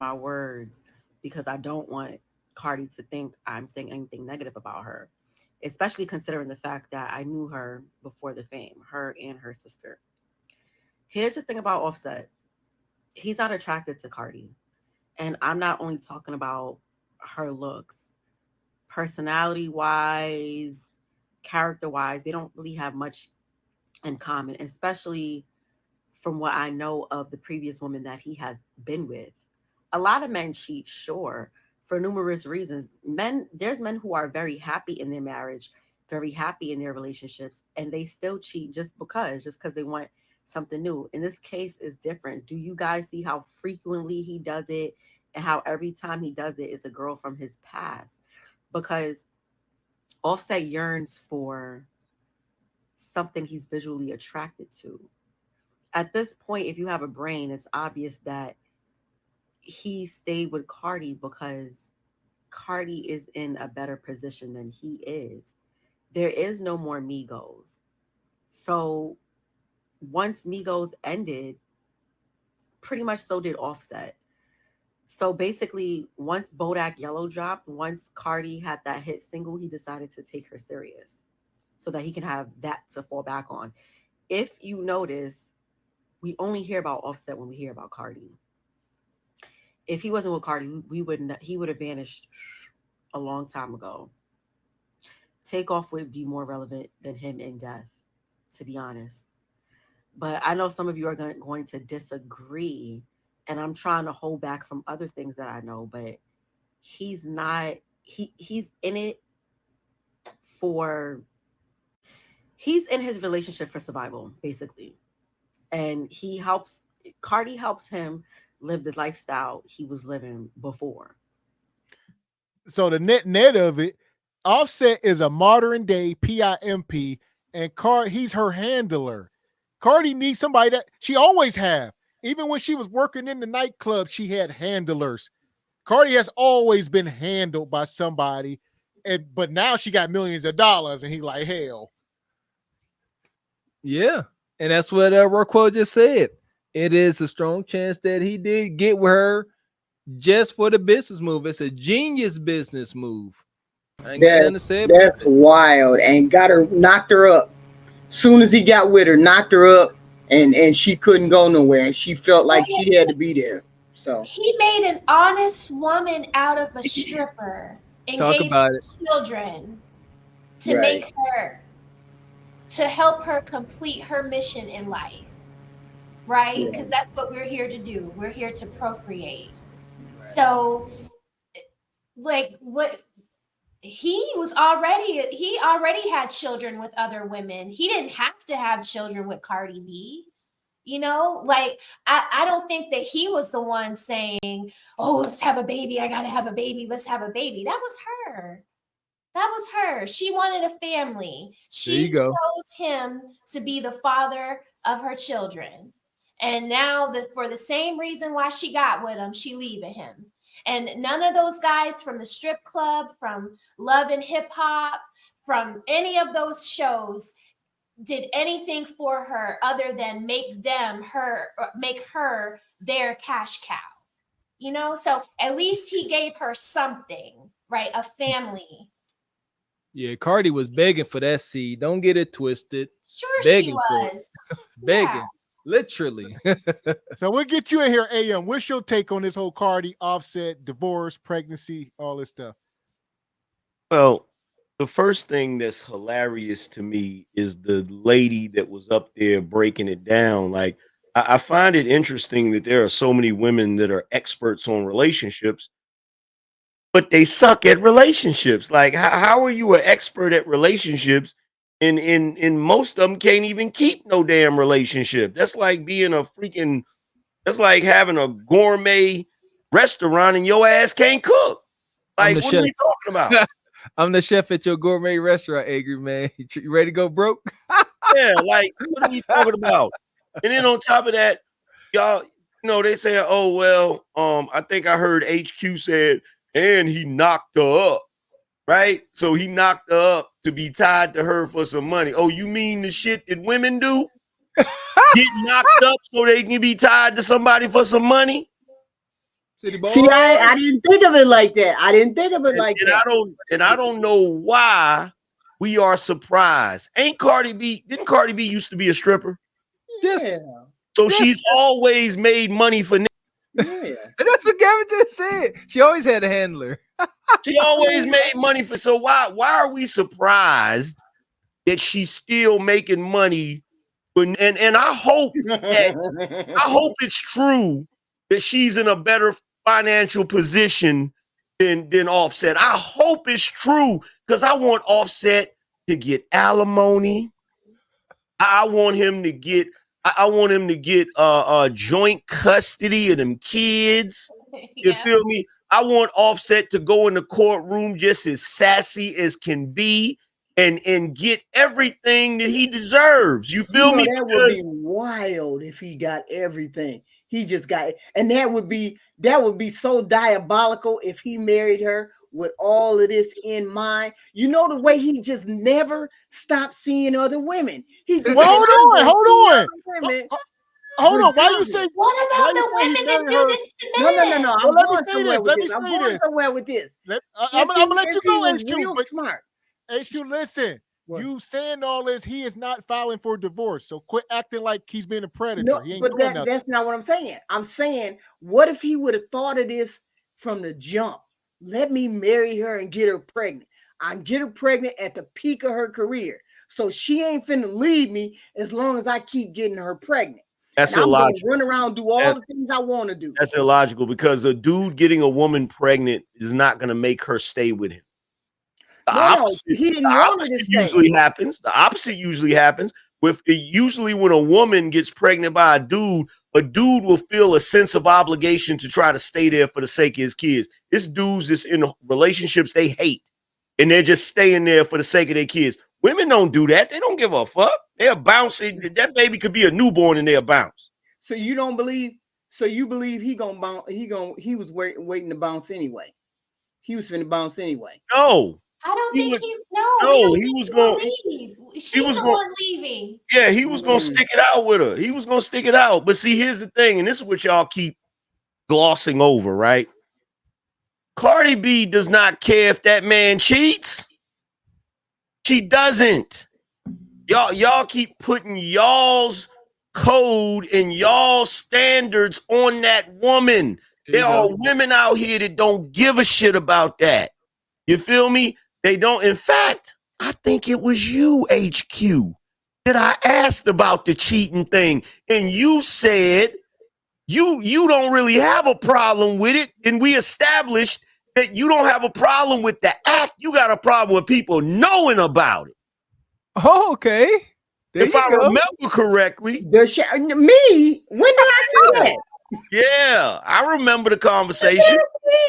my words because I don't want Cardi to think I'm saying anything negative about her, especially considering the fact that I knew her before the fame, her and her sister. Here's the thing about Offset. He's not attracted to Cardi. And I'm not only talking about her looks, personality wise, character wise, they don't really have much in common, especially from what I know of the previous woman that he has been with. A lot of men cheat, sure, for numerous reasons. There's men who are very happy in their marriage, very happy in their relationships, and they still cheat just because they want something new. In this case is different. Do you guys see how frequently he does it and how every time he does it is a girl from his past? Because Offset yearns for something he's visually attracted to. At this point, if you have a brain, it's obvious that he stayed with Cardi because Cardi is in a better position than he is. There is no more Migos. So once Migos ended, pretty much so did Offset. So basically, once Bodak Yellow dropped, once Cardi had that hit single, he decided to take her serious so that he can have that to fall back on. If you notice, we only hear about Offset when we hear about Cardi. If he wasn't with Cardi, we wouldn't. He would have vanished a long time ago. Takeoff would be more relevant than him in death, to be honest. But I know some of you are going to disagree, and I'm trying to hold back from other things that I know. But he's not. He's in it for. He's in his relationship for survival, basically, and he helps. Cardi helps him live the lifestyle he was living before. So the net of it, Offset is a modern day PIMP, and he's her handler. Cardi needs somebody that she always have. Even when she was working in the nightclub, she had handlers. Cardi has always been handled by somebody, but now she got millions of dollars, and he like hell. Yeah, and that's what Rockwell just said. It is a strong chance that he did get with her just for the business move. It's a genius business move. I ain't got That nothing to say about that's it. wild. And knocked her up. Soon as he got with her, knocked her up, and she couldn't go nowhere. And she felt Well, like she had to be there. So he made an honest woman out of a stripper and Talk gave about it. her children to right, make her, to help her complete her mission in life, right? yeah, Because that's what we're here to do. We're here to procreate. right. So, like, what he already had children with other women. He didn't have to have children with Cardi B. Like I don't think that he was the one saying, "Oh, let's have a baby. I gotta have a baby. Let's have a baby." That was her. That was her. She wanted a family. There you She go. chose him to be the father of her children. And now for the same reason why she got with him, she leaving him. And none of those guys from the strip club, from Love and Hip Hop, from any of those shows did anything for her other than make her their cash cow. So at least he gave her something, right? A family. Yeah, Cardi was begging for that seed. Don't get it twisted. Sure, she Begging for it. was. Yeah. Begging. Literally. So we'll get you in here, AM. What's your take on this whole Cardi, Offset, divorce, pregnancy, all this stuff? Well, the first thing that's hilarious to me is the lady that was up there breaking it down. Like, I find it interesting that there are so many women that are experts on relationships, but they suck at relationships. Like, how are you an expert at relationships? And most of them can't even keep no damn relationship. That's like being a freaking. That's like having a gourmet restaurant and your ass can't cook. I'm Like, the what are chef. we talking about? I'm the chef at your gourmet restaurant, Angry Man. You ready to go broke? Yeah, like, what are we talking about? And then on top of that, y'all, they say, oh, well, I think I heard HQ said, and he knocked her up, right? So he knocked her up to be tied to her for some money. Oh, you mean the shit that women do? Get knocked up so they can be tied to somebody for some money? City boy. See, I didn't think of it like that. I didn't think of it like and that. I don't know why we are surprised. Ain't Cardi B? Didn't Cardi B used to be a stripper? Yes. Yeah. So Yes. she's always made money for. Yeah. And that's what Gavin just said. She always had a handler. She always made money for. So why are we surprised that she's still making money? And I hope it's true that she's in a better financial position than Offset. I hope it's true because I want Offset to get alimony. I want him to get joint custody of them kids. You feel me? I want Offset to go in the courtroom just as sassy as can be and get everything that he deserves. You feel me? That would be wild if he got everything. He just got, and that would be so diabolical if he married her with all of this in mind. You know the way he just never stopped seeing other women. He just Well, hold on. Hold on. Why you say? What about the women that do this to men? No. Well, let me say this. I'm going somewhere with this. I'm gonna let you go, HQ. Real But smart. HQ, listen. What? You saying all this, he is not filing for divorce. So quit acting like he's being a predator. No, He ain't but doing nothing. that's not what I'm saying. I'm saying, what if he would have thought of this from the jump? Let me marry her and get her pregnant. I get her pregnant at the peak of her career. So she ain't finna leave me as long as I keep getting her pregnant. That's and I'm gonna illogical. run around, do all the things I want to do. That's illogical because a dude getting a woman pregnant is not going to make her stay with him. The opposite, he didn't want her to stay. usually happens. The opposite usually happens. Usually when a woman gets pregnant by a dude will feel a sense of obligation to try to stay there for the sake of his kids. It's dudes that's in relationships they hate, and they're just staying there for the sake of their kids. Women don't do that. They don't give a fuck. They're bouncing. That baby could be a newborn and they'll bounce. So you don't believe? So you believe he gonna bounce? He was waiting to bounce anyway. He was finna bounce anyway. No. I don't think he was going to leave. She's the one leaving. Yeah, he was going to stick it out with her. He was going to stick it out. But see, here's the thing, and this is what y'all keep glossing over, right? Cardi B does not care if that man cheats. She doesn't. Y'all keep putting y'all's code and y'all standards on that woman. There are women out here that don't give a shit about that. You feel me? They don't. In fact, I think it was you, HQ, that I asked about the cheating thing. And you said you don't really have a problem with it. And we established that you don't have a problem with the act. You got a problem with people knowing about it. Oh, okay. If I remember correctly. Me? When did I say that? Yeah, I remember the conversation.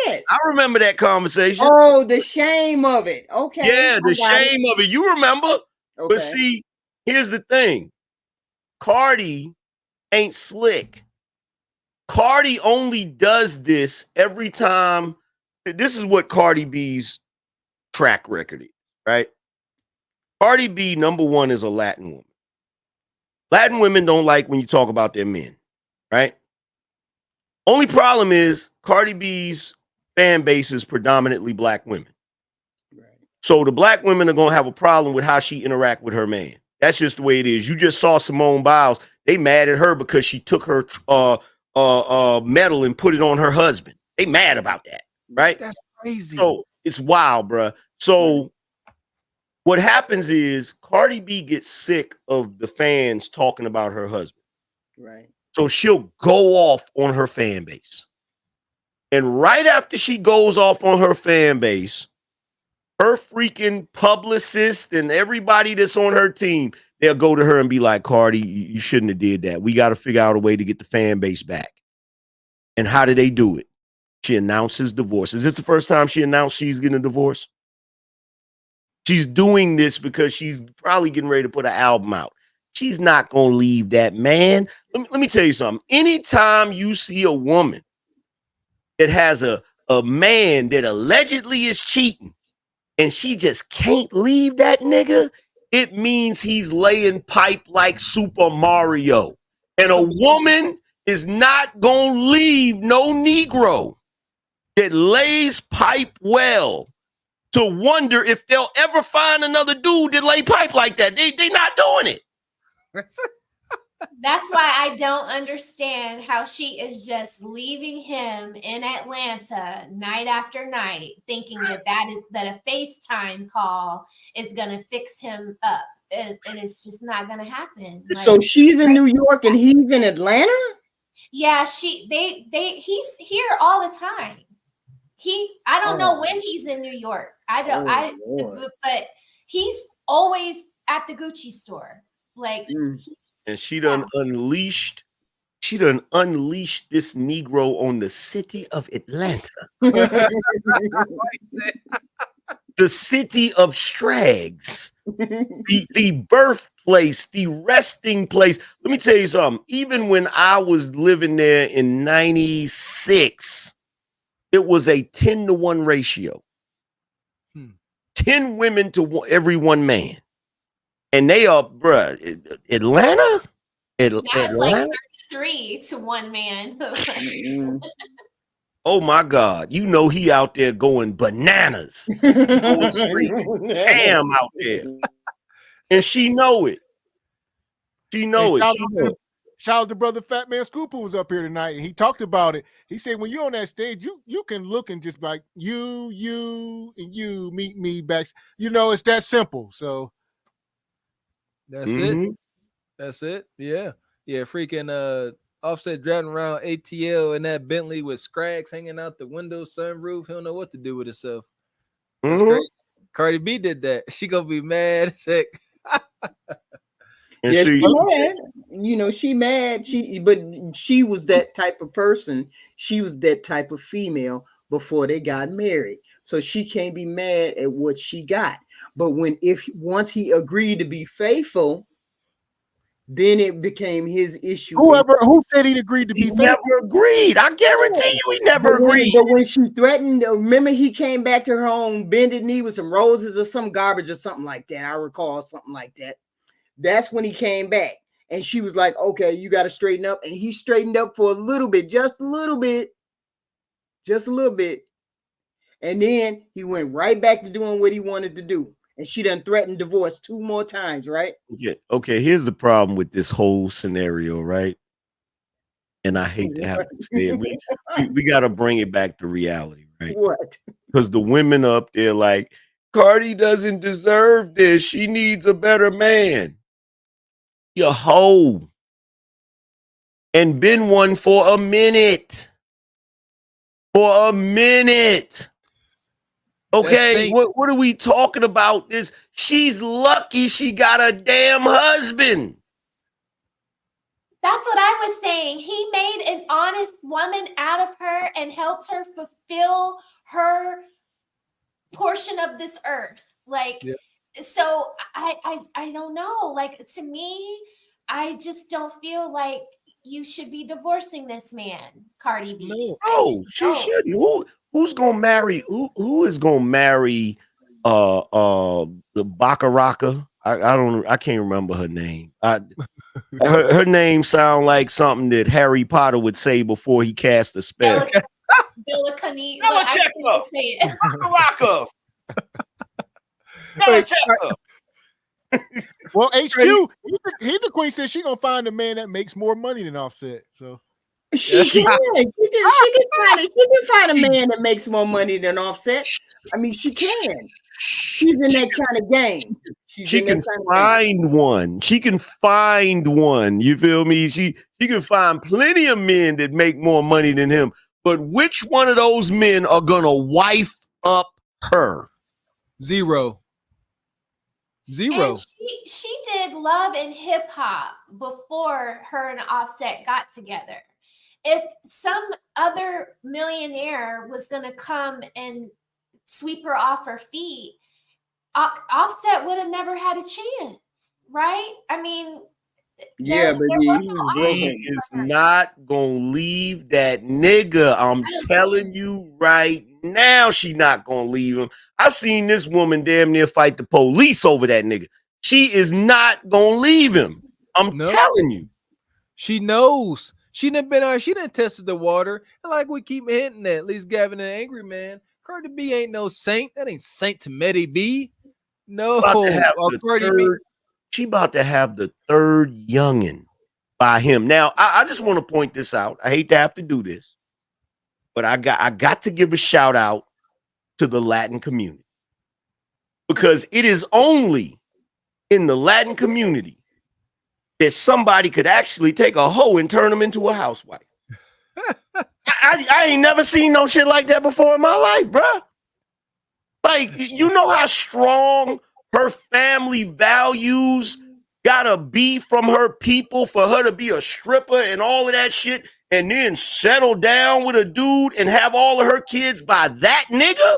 I remember that conversation. Oh, the shame of it. Okay. Yeah, the shame of it. You remember? Okay. But see, here's the thing. Cardi ain't slick. Cardi only does this every time. This is what Cardi B's track record is, right? Cardi B, number one, is a Latin woman. Latin women don't like when you talk about their men, right? Only problem is Cardi B's fan base is predominantly black women. Right. So the black women are going to have a problem with how she interact with her man. That's just the way it is. You just saw Simone Biles. They mad at her because she took her medal and put it on her husband. They mad about that, right? That's crazy. So it's wild, bruh. So what happens is Cardi B gets sick of the fans talking about her husband. Right. So she'll go off on her fan base. And right after she goes off on her fan base, her freaking publicist and everybody that's on her team, they'll go to her and be like, Cardi, you shouldn't have did that. We got to figure out a way to get the fan base back. And how do they do it? She announces divorce. Is this the first time she announced she's getting a divorce? She's doing this because she's probably getting ready to put an album out. She's not going to leave that man. Let me tell you something. Anytime you see a woman that has a man that allegedly is cheating and she just can't leave that nigga, it means he's laying pipe like Super Mario. And a woman is not going to leave no Negro. that lays pipe well to wonder if they'll ever find another dude that lay pipe like that. They not doing it. That's why I don't understand how she is just leaving him in Atlanta night after night, thinking that a FaceTime call is gonna fix him up, and it's just not gonna happen. So she's in New York and he's in Atlanta. Yeah, he's here all the time. I don't know when he's in New York. But he's always at the Gucci store. Like, and she done unleashed this Negro on the city of Atlanta. The city of Strags. the birthplace, the resting place. Let me tell you something. Even when I was living there in 96, it was a 10-to-1 ratio. 10 women to every one man. And they are, bruh, Atlanta? That's like 33 to 1 man. Oh my God. You know he out there going bananas. Going straight ham out there. And she know it. She know it. Shout out to brother Fat Man Scoop who was up here tonight. He talked about it. He said when you're on that stage, you can look and just like you and you meet me back. You know, it's that simple. So that's it. That's it. Yeah. Freaking Offset driving around ATL in that Bentley with Scrags hanging out the window, sunroof. He don't know what to do with himself. That's great. Cardi B did that. She gonna be mad. Sick. Yeah, she mad. You know, she mad. But she was that type of person. She was that type of female before they got married. So she can't be mad at what she got. But once he agreed to be faithful, then it became his issue. Who said he'd agreed to be faithful? Never agreed. I guarantee you he never agreed. But when she threatened, remember he came back to her home, bended knee with some roses or some garbage or something like that. I recall something like that. That's when he came back. And she was like, okay, you got to straighten up. And he straightened up for a little bit, just a little bit. And then he went right back to doing what he wanted to do. And she done threatened divorce 2 more times, right? Yeah. Okay, here's the problem with this whole scenario, right? And I hate to have to say it. We got to bring it back to reality, right? What? Because the women up there like, Cardi doesn't deserve this. She needs a better man. You hoe. And been one for a minute. Okay, what are we talking about? She's lucky she got a damn husband. That's what I was saying. He made an honest woman out of her and helped her fulfill her portion of this earth. So I don't know. Like, to me, I just don't feel like you should be divorcing this man, Cardi B. No, she shouldn't. Who's gonna marry? Who is gonna marry? The Bacaraca. I can't remember her name. Her name sound like something that Harry Potter would say before he cast a spell. Bella Cunny. Bacaraca. Well, HQ, he the queen said she gonna find a man that makes more money than Offset. So she can find a man that makes more money than Offset. I mean, she can. She's in that kind of game. She can find one. She can find one. You feel me? She can find plenty of men that make more money than him. But which one of those men are gonna wife up her? Zero. And she did Love and Hip Hop before her and Offset got together. If some other millionaire was going to come and sweep her off her feet, Offset would have never had a chance, right? I mean, yeah, but he is not gonna leave that nigga. I'm telling you right now, she not gonna leave him. I seen this woman damn near fight the police over that nigga. She is not gonna leave him. I'm telling you. She knows. She done been on. She done tested the water, and like we keep hinting at least Gavin and Angry Man, Cardi B ain't no saint. That ain't Saint Tamedi B. No, About to have or the Cardi B. third. She about to have the third youngin by him. Now, I just want to point this out. I hate to have to do this, but I got to give a shout out to the Latin community, because it is only in the Latin community that somebody could actually take a hoe and turn them into a housewife. I ain't never seen no shit like that before in my life, bruh. Like, you know how strong her family values gotta be from her people for her to be a stripper and all of that shit, and then settle down with a dude and have all of her kids by that nigga?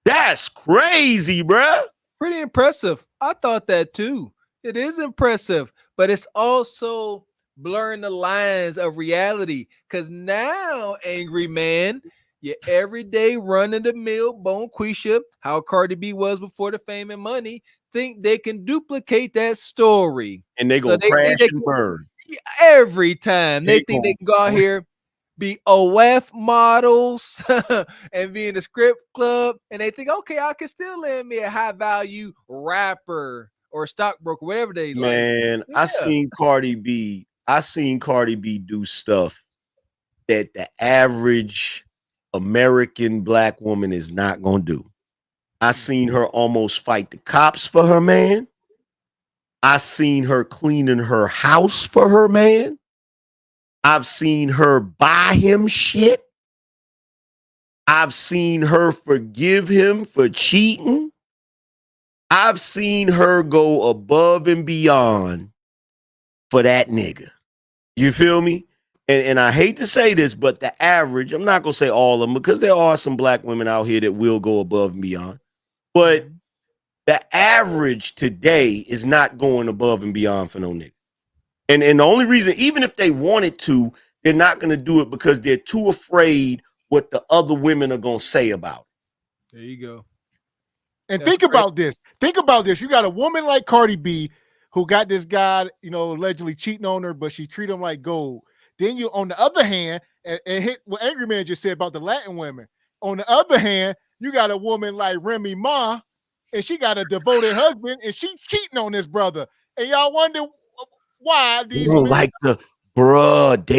That's crazy, bruh. Pretty impressive. I thought that too. It is impressive, but it's also blurring the lines of reality. Because now, Angry Man, your everyday run of the mill Bonquisha, how Cardi B was before the fame and money, think they can duplicate that story. And they gonna crash and burn. Every time they think they can go out here, be OF models and be in the script club, and they think, okay, I can still land me a high value rapper or stockbroker, whatever they like. Man, I seen Cardi B do stuff that the average American black woman is not gonna do. I seen her almost fight the cops for her man. I seen her cleaning her house for her man. I've seen her buy him shit. I've seen her forgive him for cheating. I've seen her go above and beyond for that nigga. You feel me? And I hate to say this, but the average, I'm not going to say all of them, because there are some black women out here that will go above and beyond. But the average today is not going above and beyond for no nigga. And the only reason, even if they wanted to, they're not going to do it because they're too afraid what the other women are going to say about it. There you go. And think about this. Think about this. You got a woman like Cardi B who got this guy, allegedly cheating on her, but she treat him like gold. Then you, on the other hand, and hit what Angry Man just said about the Latin women. On the other hand, you got a woman like Remy Ma, and she got a devoted husband, and she cheating on this brother. And y'all wonder why these they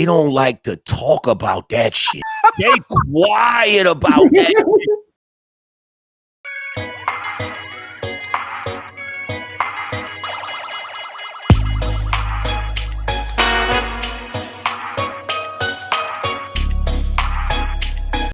don't like to talk about that shit. They quiet about that shit.